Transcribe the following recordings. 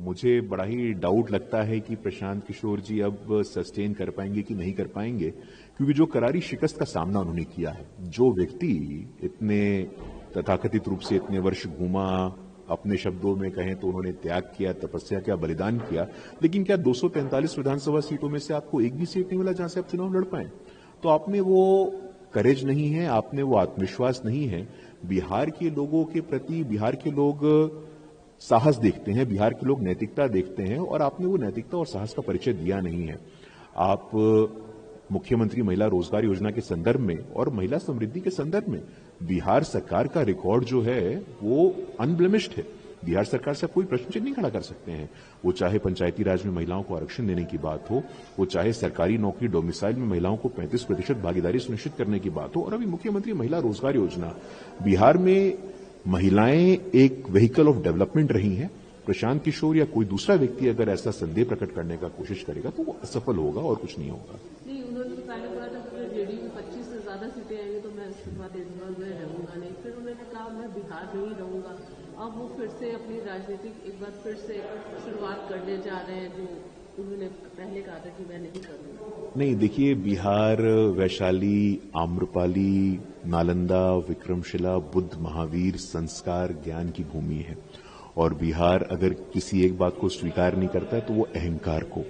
मुझे बड़ा ही डाउट लगता है कि प्रशांत किशोर जी अब सस्टेन कर पाएंगे कि नहीं कर पाएंगे, क्योंकि जो करारी शिकस्त का सामना उन्होंने किया है, जो व्यक्ति इतने तथाकथित रूप से इतने वर्ष घूमा, अपने शब्दों में कहें तो उन्होंने त्याग किया, तपस्या किया, बलिदान किया, लेकिन क्या 243 विधानसभा सीटों में से आपको एक भी सीट नहीं मिला जहां से आप चुनाव लड़ पाए? तो आप में वो करेज नहीं है, आप में वो आत्मविश्वास नहीं है। बिहार के लोगों के प्रति बिहार के लोग साहस देखते हैं, बिहार के लोग नैतिकता देखते हैं, और आपने वो नैतिकता और साहस का परिचय दिया नहीं है। आप मुख्यमंत्री महिला रोजगार योजना के संदर्भ में और महिला समृद्धि के संदर्भ में बिहार सरकार का रिकॉर्ड जो है वो अनब्लेमिश्ड है। बिहार सरकार से आप कोई प्रश्न चिन्ह नहीं खड़ा कर सकते हैं। वो चाहे पंचायती राज में महिलाओं को आरक्षण देने की बात हो, वो चाहे सरकारी नौकरी डोमिसाइल में महिलाओं को 35% भागीदारी सुनिश्चित करने की बात हो, और अभी मुख्यमंत्री महिला रोजगार योजना। बिहार में महिलाएं एक व्हीकल ऑफ डेवलपमेंट रही हैं। प्रशांत किशोर या कोई दूसरा व्यक्ति अगर ऐसा संदेह प्रकट करने का कोशिश करेगा तो वो असफल होगा और कुछ नहीं होगा। नहीं, उन्होंने तो पहले बोला था कि जेडीयू में 25 से ज्यादा सीटें आएंगी तो मैं इस्तीफा दे दूंगा, मैं रहूंगा नहीं। फिर उन्होंने कहा मैं बिहार में ही रहूंगा। अब वो फिर से अपनी राजनीतिक एक बार फिर से शुरुआत करने जा रहे हैं, जो उन्होंने पहले कहा था कि मैं नहीं करूंगा। नहीं, देखिए, बिहार वैशाली, आम्रपाली, नालंदा, विक्रमशिला, बुद्ध, महावीर, संस्कार, ज्ञान की भूमि है। और बिहार अगर किसी एक बात को स्वीकार नहीं करता है तो वो अहंकार को।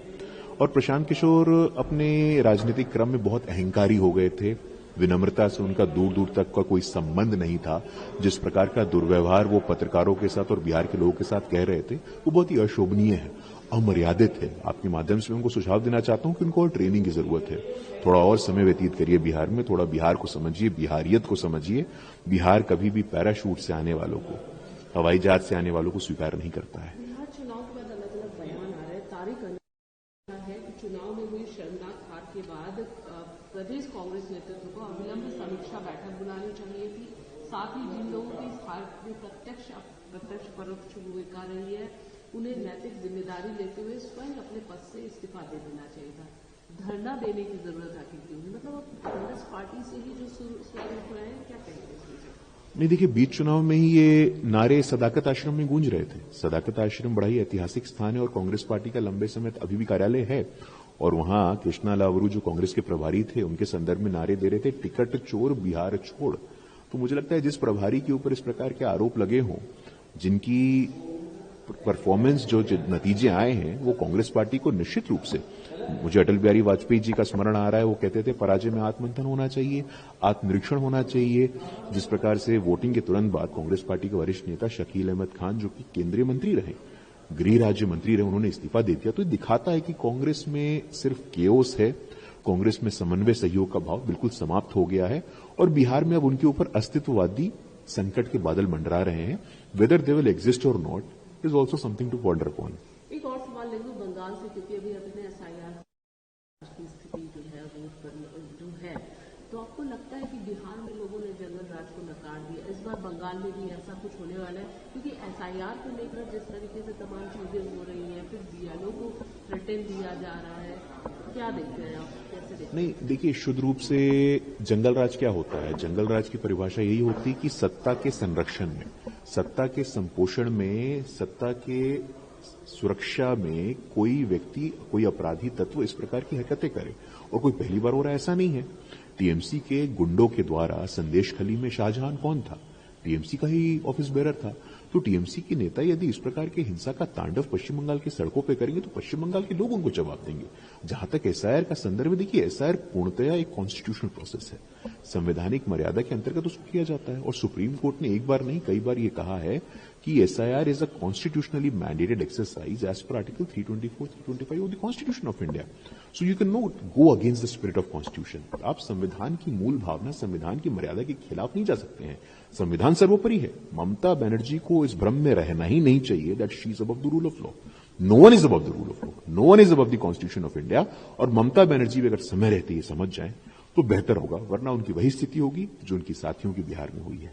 और प्रशांत किशोर अपने राजनीतिक क्रम में बहुत अहंकारी हो गए थे। विनम्रता से उनका दूर दूर तक का कोई संबंध नहीं था। जिस प्रकार का दुर्व्यवहार वो पत्रकारों के साथ और बिहार के लोगों के साथ कह रहे थे वो बहुत ही अशोभनीय है, अमर्यादित है। आपके माध्यम से उनको सुझाव देना चाहता हूं कि उनको और ट्रेनिंग की जरूरत है। थोड़ा और समय व्यतीत करिए बिहार में, थोड़ा बिहार को समझिए, बिहारियत को समझिए। बिहार कभी भी पैराशूट से आने वालों को, हवाई जहाज से आने वालों को स्वीकार नहीं करता है। बिहार चुनाव के बाद अलग अलग बयान आ रहे हैं। तारिक अनवर है कि चुनाव में हुई शर्मनाक हार के बाद प्रदेश कांग्रेस नेतृत्व को अविलंब समीक्षा बैठक बुलानी चाहिए थी। साथ ही जिन लोगों की इस हार में प्रत्यक्ष परोक्ष भूमिका रही है उन्हें नैतिक जिम्मेदारी लेते हुए स्वयं अपने पद से इस्तीफा दे देना चाहिए था। धरना देने की जरूरत आखिर क्यों? मतलब कांग्रेस पार्टी से ही जो स्वरूप हुआ है, क्या कहेंगे इसमें? नहीं, देखिए, बीच चुनाव में ही ये नारे सदाकत आश्रम में गूंज रहे थे। सदाकत आश्रम बड़ा ही ऐतिहासिक स्थान है और कांग्रेस पार्टी का लंबे समय अभी भी कार्यालय है। और वहां कृष्णा लावरू जो कांग्रेस के प्रभारी थे, उनके संदर्भ में नारे दे रहे थे, टिकट चोर बिहार छोड़। तो मुझे लगता है जिस प्रभारी के ऊपर इस प्रकार के आरोप लगे हों, जिनकी परफॉर्मेंस जो नतीजे आए हैं वो कांग्रेस पार्टी को निश्चित रूप से, मुझे अटल बिहारी वाजपेयी जी का स्मरण आ रहा है, वो कहते थे पराजय में आत्ममंथन होना चाहिए, आत्मनिरीक्षण होना चाहिए। जिस प्रकार से वोटिंग के तुरंत बाद कांग्रेस पार्टी के वरिष्ठ नेता शकील अहमद खान, जो कि केंद्रीय मंत्री रहे, गृह राज्य मंत्री रहे, उन्होंने इस्तीफा दे दिया, तो ये दिखाता है कि कांग्रेस में सिर्फ केओस है। कांग्रेस में समन्वय सहयोग का भाव बिल्कुल समाप्त हो गया है और बिहार में अब उनके ऊपर अस्तित्ववादी संकट के बादल मंडरा रहे हैं। Whether they will exist or not is also something to ponder upon. एक और सवाल ले लूं बंगाल से, क्योंकि अभी अपने एसआईआर की स्थिति जो है वोट पर जो है, तो आपको लगता है कि बिहार में लोगों ने जंगल राज को नकार दिया, इस बार बंगाल में भी ऐसा कुछ होने वाला है? क्योंकि एसआईआर को लेकर जिस तरीके से तमाम चीजें हो रही हैं, फिर बीएलओ को थ्रेटन दिया जा रहा है, क्या देखते हैं आप, कैसे देखते हैं? नहीं, देखिए, शुद्ध रूप से जंगल राज क्या होता है? जंगल राज की परिभाषा यही होती है कि सत्ता के संरक्षण में, सत्ता के संपोषण में, सत्ता के सुरक्षा में कोई व्यक्ति, कोई अपराधी तत्व इस प्रकार की हरकतें करे। और कोई पहली बार हो रहा है ऐसा नहीं है। टीएमसी के गुंडों के द्वारा संदेशखली में शाहजहां कौन था? टीएमसी का ही ऑफिस बेरर था। तो टीएमसी के नेता यदि इस प्रकार के हिंसा का तांडव पश्चिम बंगाल की सड़कों पर करेंगे तो पश्चिम बंगाल के लोग उनको जवाब देंगे। जहां तक एसआईआर का संदर्भ है, देखिए, एसआईआर पूर्णतया एक कॉन्स्टिट्यूशनल प्रोसेस है, संवैधानिक मर्यादा के अंतर्गत उसको किया जाता है। और सुप्रीम कोर्ट ने एक बार नहीं कई बार ये कहा है कि SIR is a constitutionally mandated exercise as per article 324, 325 of the constitution of India. So you can not go against the spirit of constitution. आप संविधान की मूल भावना, संविधान की मर्यादा के खिलाफ नहीं जा सकते हैं। संविधान सर्वोपरि है। ममता बनर्जी को इस भ्रम में रहना ही नहीं चाहिए that she is above the rule of law. No one is above the rule of law, no one is above the constitution of India. और ममता बनर्जी भी अगर समय रहते ये समझ जाए तो बेहतर होगा, वरना उनकी वही स्थिति होगी जो उनकी साथियों की बिहार में हुई है।